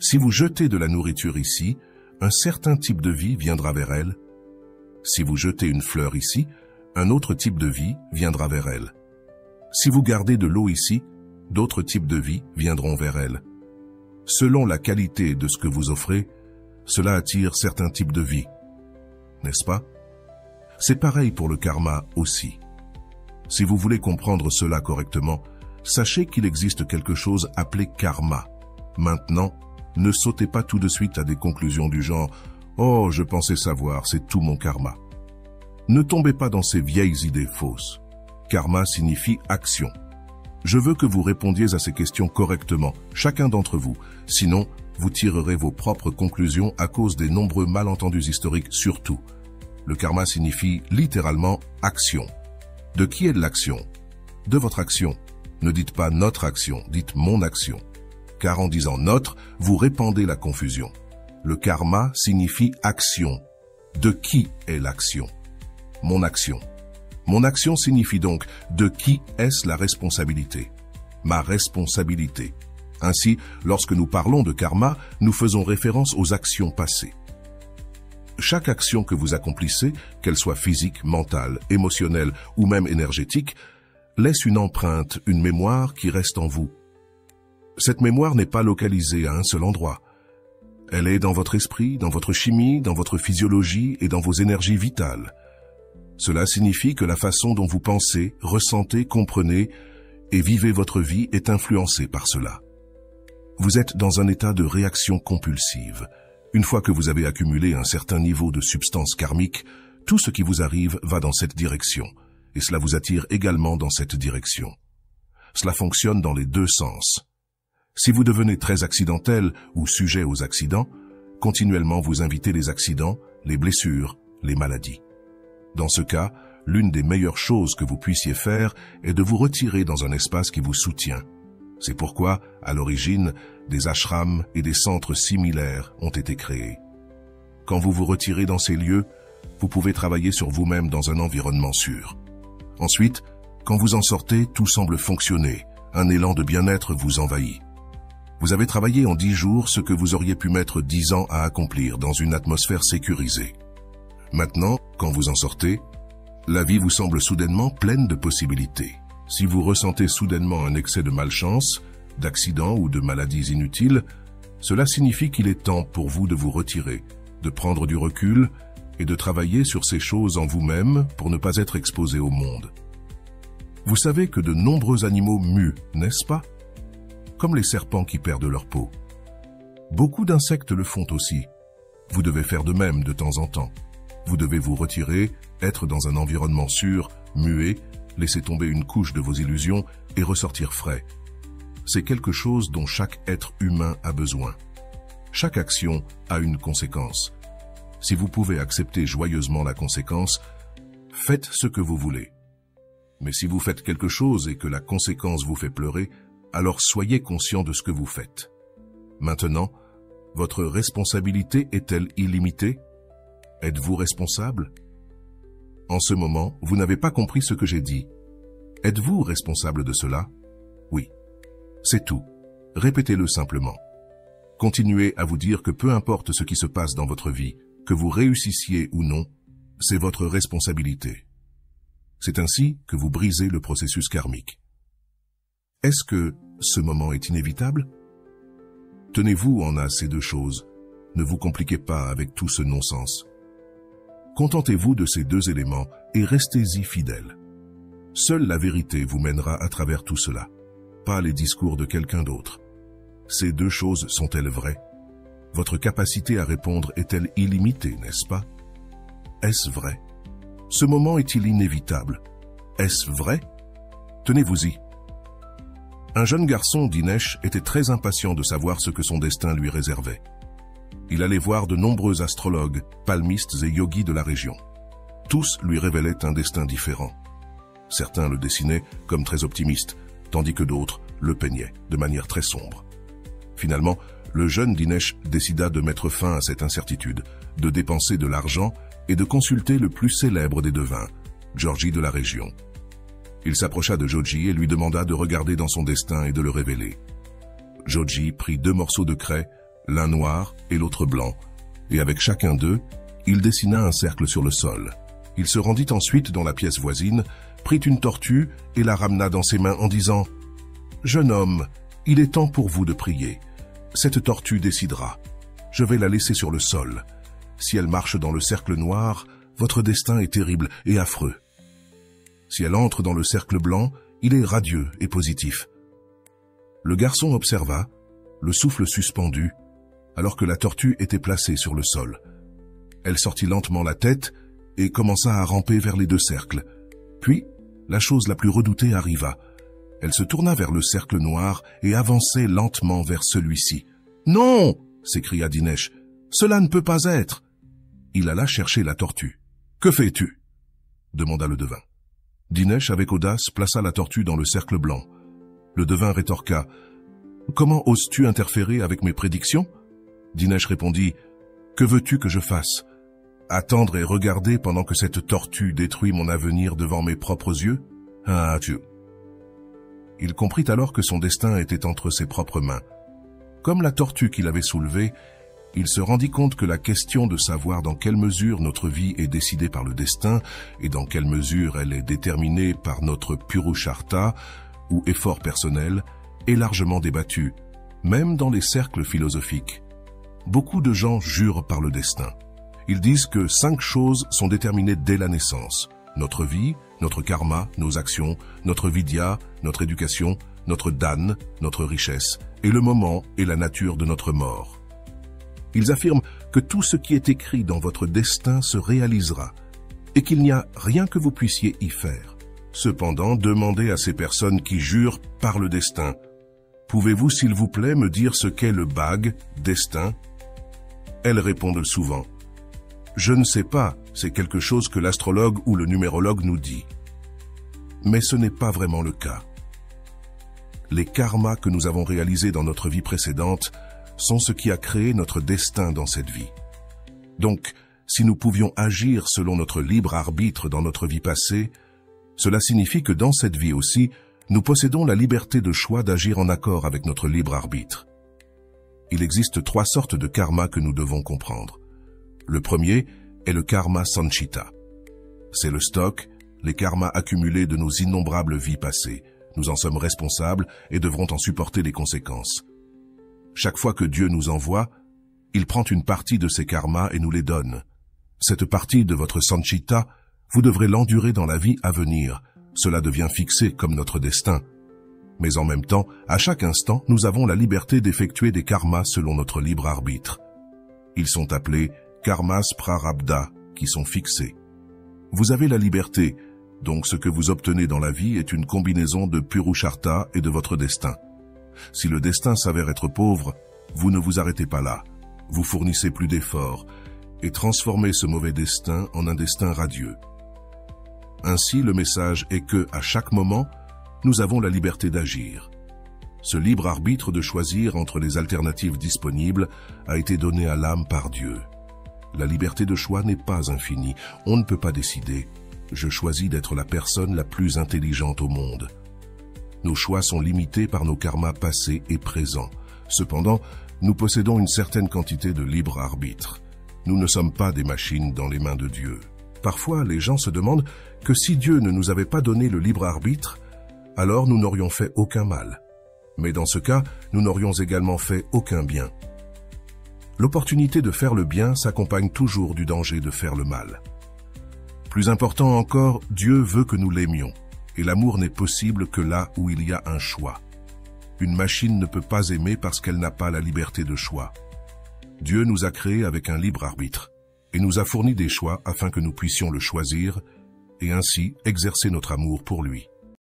Si vous jetez de la nourriture ici, un certain type de vie viendra vers elle. Si vous jetez une fleur ici, un autre type de vie viendra vers elle. Si vous gardez de l'eau ici, d'autres types de vie viendront vers elle. Selon la qualité de ce que vous offrez, cela attire certains types de vie. N'est-ce pas? C'est pareil pour le karma aussi. Si vous voulez comprendre cela correctement, sachez qu'il existe quelque chose appelé karma. Maintenant, ne sautez pas tout de suite à des conclusions du genre « Oh, je pensais savoir, c'est tout mon karma ». Ne tombez pas dans ces vieilles idées fausses. Karma signifie action. Je veux que vous répondiez à ces questions correctement, chacun d'entre vous. Sinon, vous tirerez vos propres conclusions à cause des nombreux malentendus historiques surtout. Le karma signifie littéralement action. De qui est de l'action? De votre action. Ne dites pas notre action, dites mon action. Car en disant notre, vous répandez la confusion. Le karma signifie action. De qui est l'action? Mon action. Mon action signifie donc de qui est-ce la responsabilité? Ma responsabilité. Ainsi, lorsque nous parlons de karma, nous faisons référence aux actions passées. Chaque action que vous accomplissez, qu'elle soit physique, mentale, émotionnelle ou même énergétique, laisse une empreinte, une mémoire qui reste en vous. Cette mémoire n'est pas localisée à un seul endroit. Elle est dans votre esprit, dans votre chimie, dans votre physiologie et dans vos énergies vitales. Cela signifie que la façon dont vous pensez, ressentez, comprenez et vivez votre vie est influencée par cela. Vous êtes dans un état de réaction compulsive. Une fois que vous avez accumulé un certain niveau de substance karmique, tout ce qui vous arrive va dans cette direction, et cela vous attire également dans cette direction. Cela fonctionne dans les deux sens. Si vous devenez très accidentel ou sujet aux accidents, continuellement vous invitez les accidents, les blessures, les maladies. Dans ce cas, l'une des meilleures choses que vous puissiez faire est de vous retirer dans un espace qui vous soutient. C'est pourquoi, à l'origine, des ashrams et des centres similaires ont été créés. Quand vous vous retirez dans ces lieux, vous pouvez travailler sur vous-même dans un environnement sûr. Ensuite, quand vous en sortez, tout semble fonctionner. Un élan de bien-être vous envahit. Vous avez travaillé en 10 jours ce que vous auriez pu mettre 10 ans à accomplir dans une atmosphère sécurisée. Maintenant, quand vous en sortez, la vie vous semble soudainement pleine de possibilités. Si vous ressentez soudainement un excès de malchance, d'accidents ou de maladies inutiles, cela signifie qu'il est temps pour vous de vous retirer, de prendre du recul et de travailler sur ces choses en vous-même pour ne pas être exposé au monde. Vous savez que de nombreux animaux muent, n'est-ce pas? Comme les serpents qui perdent leur peau. Beaucoup d'insectes le font aussi. Vous devez faire de même de temps en temps. Vous devez vous retirer, être dans un environnement sûr, muet, laisser tomber une couche de vos illusions et ressortir frais. C'est quelque chose dont chaque être humain a besoin. Chaque action a une conséquence. Si vous pouvez accepter joyeusement la conséquence, faites ce que vous voulez. Mais si vous faites quelque chose et que la conséquence vous fait pleurer, alors soyez conscient de ce que vous faites. Maintenant, votre responsabilité est-elle illimitée? Êtes-vous responsable? En ce moment, vous n'avez pas compris ce que j'ai dit. Êtes-vous responsable de cela? Oui. C'est tout. Répétez-le simplement. Continuez à vous dire que peu importe ce qui se passe dans votre vie, que vous réussissiez ou non, c'est votre responsabilité. C'est ainsi que vous brisez le processus karmique. Est-ce que ce moment est inévitable? Tenez-vous en à ces deux choses. Ne vous compliquez pas avec tout ce non-sens. Contentez-vous de ces deux éléments et restez-y fidèle. Seule la vérité vous mènera à travers tout cela, pas les discours de quelqu'un d'autre. Ces deux choses sont-elles vraies? Votre capacité à répondre est-elle illimitée, n'est-ce pas? Est-ce vrai? Ce moment est-il inévitable? Est-ce vrai? Tenez-vous-y. Un jeune garçon, Dinesh, était très impatient de savoir ce que son destin lui réservait. Il allait voir de nombreux astrologues, palmistes et yogis de la région. Tous lui révélaient un destin différent. Certains le dessinaient comme très optimiste, tandis que d'autres le peignaient de manière très sombre. Finalement, le jeune Dinesh décida de mettre fin à cette incertitude, de dépenser de l'argent et de consulter le plus célèbre des devins, Georgi de la région. Il s'approcha de Joji et lui demanda de regarder dans son destin et de le révéler. Joji prit 2 morceaux de craie, l'un noir et l'autre blanc, et avec chacun d'eux, il dessina un cercle sur le sol. Il se rendit ensuite dans la pièce voisine, prit une tortue et la ramena dans ses mains en disant « Jeune homme, il est temps pour vous de prier. Cette tortue décidera. Je vais la laisser sur le sol. Si elle marche dans le cercle noir, votre destin est terrible et affreux. Si elle entre dans le cercle blanc, il est radieux et positif. » Le garçon observa, le souffle suspendu, alors que la tortue était placée sur le sol. Elle sortit lentement la tête et commença à ramper vers les deux cercles. Puis, la chose la plus redoutée arriva. Elle se tourna vers le cercle noir et avançait lentement vers celui-ci. « Non !» s'écria Dinesh. « Cela ne peut pas être !» Il alla chercher la tortue. « Que fais-tu » demanda le devin. Dinesh, avec audace, plaça la tortue dans le cercle blanc. Le devin rétorqua. « Comment oses-tu interférer avec mes prédictions ?» Dinesh répondit. « Que veux-tu que je fasse ? Attendre et regarder pendant que cette tortue détruit mon avenir devant mes propres yeux ? Ah, tu... » Il comprit alors que son destin était entre ses propres mains. Comme la tortue qu'il avait soulevée, il se rendit compte que la question de savoir dans quelle mesure notre vie est décidée par le destin et dans quelle mesure elle est déterminée par notre purushartha, ou effort personnel, est largement débattue, même dans les cercles philosophiques. Beaucoup de gens jurent par le destin. Ils disent que 5 choses sont déterminées dès la naissance. Notre vie, notre karma, nos actions, notre vidya, notre éducation, notre dhan, notre richesse, et le moment et la nature de notre mort. Ils affirment que tout ce qui est écrit dans votre destin se réalisera, et qu'il n'y a rien que vous puissiez y faire. Cependant, demandez à ces personnes qui jurent par le destin, « Pouvez-vous, s'il vous plaît, me dire ce qu'est le bhag, destin ?» Elles répondent souvent, « Je ne sais pas, c'est quelque chose que l'astrologue ou le numérologue nous dit. » Mais ce n'est pas vraiment le cas. Les karmas que nous avons réalisés dans notre vie précédente sont ce qui a créé notre destin dans cette vie. Donc, si nous pouvions agir selon notre libre arbitre dans notre vie passée, cela signifie que dans cette vie aussi, nous possédons la liberté de choix d'agir en accord avec notre libre arbitre. Il existe 3 sortes de karma que nous devons comprendre. Le premier est le karma sanchita. C'est le stock, les karmas accumulés de nos innombrables vies passées. Nous en sommes responsables et devrons en supporter les conséquences. Chaque fois que Dieu nous envoie, il prend une partie de ces karmas et nous les donne. Cette partie de votre sanchita, vous devrez l'endurer dans la vie à venir. Cela devient fixé comme notre destin. Mais en même temps, à chaque instant, nous avons la liberté d'effectuer des karmas selon notre libre arbitre. Ils sont appelés karmas prarabdha, qui sont fixés. Vous avez la liberté, donc ce que vous obtenez dans la vie est une combinaison de purushartha et de votre destin. Si le destin s'avère être pauvre, vous ne vous arrêtez pas là. Vous fournissez plus d'efforts et transformez ce mauvais destin en un destin radieux. Ainsi, le message est que, à chaque moment, nous avons la liberté d'agir. Ce libre arbitre de choisir entre les alternatives disponibles a été donné à l'âme par Dieu. La liberté de choix n'est pas infinie. On ne peut pas décider. Je choisis d'être la personne la plus intelligente au monde. Nos choix sont limités par nos karmas passés et présents. Cependant, nous possédons une certaine quantité de libre arbitre. Nous ne sommes pas des machines dans les mains de Dieu. Parfois, les gens se demandent que si Dieu ne nous avait pas donné le libre arbitre, alors nous n'aurions fait aucun mal. Mais dans ce cas, nous n'aurions également fait aucun bien. L'opportunité de faire le bien s'accompagne toujours du danger de faire le mal. Plus important encore, Dieu veut que nous l'aimions, et l'amour n'est possible que là où il y a un choix. Une machine ne peut pas aimer parce qu'elle n'a pas la liberté de choix. Dieu nous a créés avec un libre arbitre, et nous a fourni des choix afin que nous puissions le choisir, et ainsi exercer notre amour pour lui.